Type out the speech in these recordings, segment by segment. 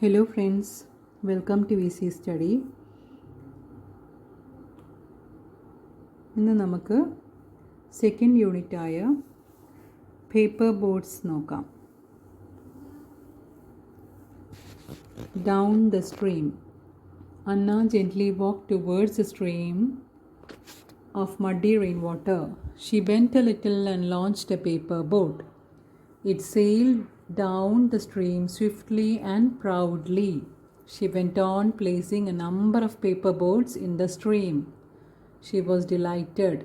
Hello friends, welcome to VC Study. ഇന്ന് നമുക്ക് second യൂണിറ്റായ paper boats നോക്കാം. Down the stream. Anna gently walked towards the stream of muddy rainwater. She bent a little and launched a paper boat. It sailed down the stream swiftly and proudly. She went on placing a number of paper boats in the stream. She was delighted.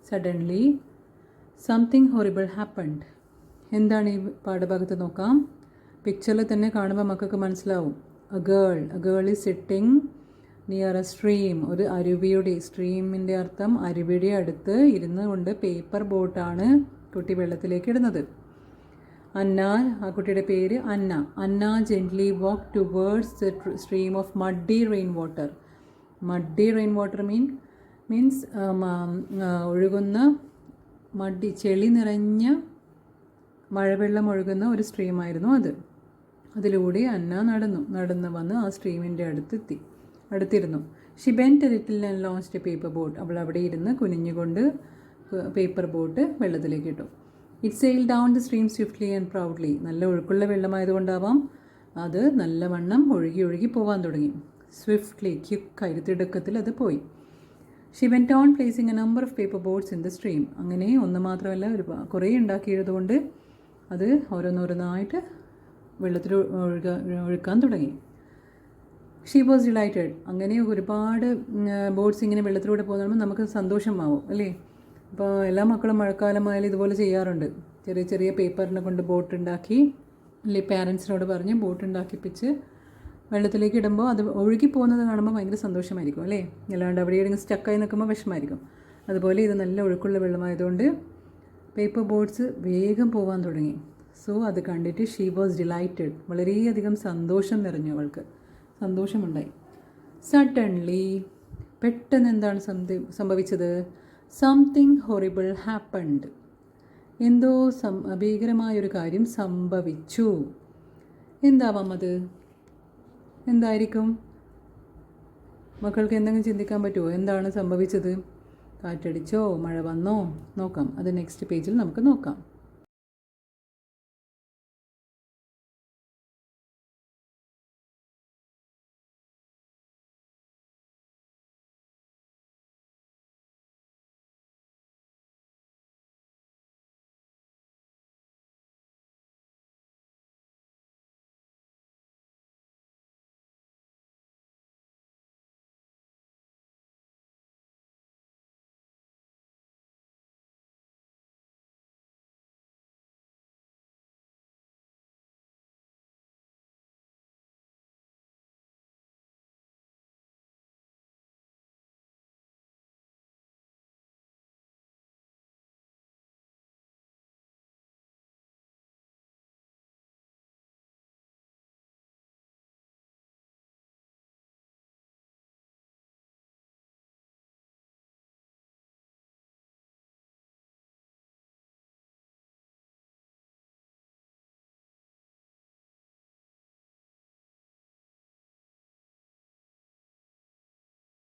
Suddenly, something horrible happened. എന്താണ് ഈ പാഠഭാഗത്ത് നോക്കാം. പിക്ചറിൽ തന്നെ കാണുമ്പോൾ മക്കൾക്ക് മനസ്സിലാവും. A girl is sitting near a stream. ഒരു അരുവിയുടെ, സ്ട്രീമിൻ്റെ അർത്ഥം അരുവിയുടെ അടുത്ത് ഇരുന്ന് കൊണ്ട് പേപ്പർ ബോട്ടാണ് കുട്ടി വെള്ളത്തിലേക്ക് ഇടുന്നത്. അന്ന, ആ കുട്ടിയുടെ പേര് Anna gently walk towards the stream of muddy rain water. Muddy rain water means ഒഴുകുന്ന മഡ്ഡി, ചെളി നിറഞ്ഞ മഴവെള്ളം ഒഴുകുന്ന ഒരു സ്ട്രീമായിരുന്നു അത്. അതിലൂടെ അന്ന നടന്നു വന്ന് ആ സ്ട്രീമിൻ്റെ അടുത്തിരുന്നു. She bent a little and launched a paper boat. അവൾ അവിടെ ഇരുന്ന് കുനിഞ്ഞുകൊണ്ട് പേപ്പർ ബോട്ട് വെള്ളത്തിലേക്ക് ഇട്ടു. It sail down the stream swiftly and proudly. നല്ല ഒഴുക്കുള്ള വെള്ളമായതുകൊണ്ടാവാം അത് നല്ലവണ്ണം ഒഴുകി പോകാൻ തുടങ്ങി. സ്വിഫ്റ്റ്ലി, ക്വിക്കായി, തിടുക്കത്തിൽ അത് പോയി. She went on placing a number of paper boats in the stream. അങ്ങനെ ഒന്ന് മാത്രമല്ല, കുറേ ഉണ്ടാക്കിയതുകൊണ്ട് അത് ഓരോന്നോരോന്നായിട്ട് വെള്ളത്തിൽ ഒഴുക്കാൻ തുടങ്ങി. She was delighted. അങ്ങനെ ഒരുപാട് ബോട്ട്സ് ഇങ്ങനെ വെള്ളത്തിലൂടെ പോകുമ്പോൾ നമുക്ക് സന്തോഷമാവും അല്ലേ. അപ്പോൾ എല്ലാ മക്കളും മഴക്കാലമായാലും ഇതുപോലെ ചെയ്യാറുണ്ട്. ചെറിയ ചെറിയ പേപ്പറിനെ കൊണ്ട് ബോട്ട് ഉണ്ടാക്കി, അല്ലെ പാരൻസിനോട് പറഞ്ഞ് ബോട്ട് ഉണ്ടാക്കിപ്പിച്ച് വെള്ളത്തിലേക്ക് ഇടുമ്പോൾ അത് ഒഴുകി പോകുന്നത് കാണുമ്പോൾ ഭയങ്കര സന്തോഷമായിരിക്കും അല്ലേ. അല്ലാണ്ട് അവിടെ എവിടെയെങ്കിലും സ്റ്റക്കായി നിൽക്കുമ്പോൾ വിഷമമായിരിക്കും. അതുപോലെ ഇത് നല്ല ഒഴുക്കുള്ള വെള്ളമായതുകൊണ്ട് പേപ്പർ ബോട്ട്സ് വേഗം പോകാൻ തുടങ്ങി. സോ അത് കണ്ടിട്ട് ഷീ വാസ് ഡിലൈറ്റഡ്. വളരെയധികം സന്തോഷം നിറഞ്ഞു, അവൾക്ക് സന്തോഷമുണ്ടായി. സഡൻലി, പെട്ടെന്ന് എന്താണ് സംഭവിച്ചത്? Something horrible happened. എന്തോ ഭീകരമായൊരു കാര്യം സംഭവിച്ചു. എന്താവാം അത്? എന്തായിരിക്കും? മക്കൾക്ക് എന്തെങ്കിലും ചിന്തിക്കാൻ പറ്റുമോ? എന്താണ് സംഭവിച്ചത്? കാറ്റടിച്ചോ? മഴ വന്നോ? നോക്കാം. അത് നെക്സ്റ്റ് പേജിൽ നമുക്ക് നോക്കാം.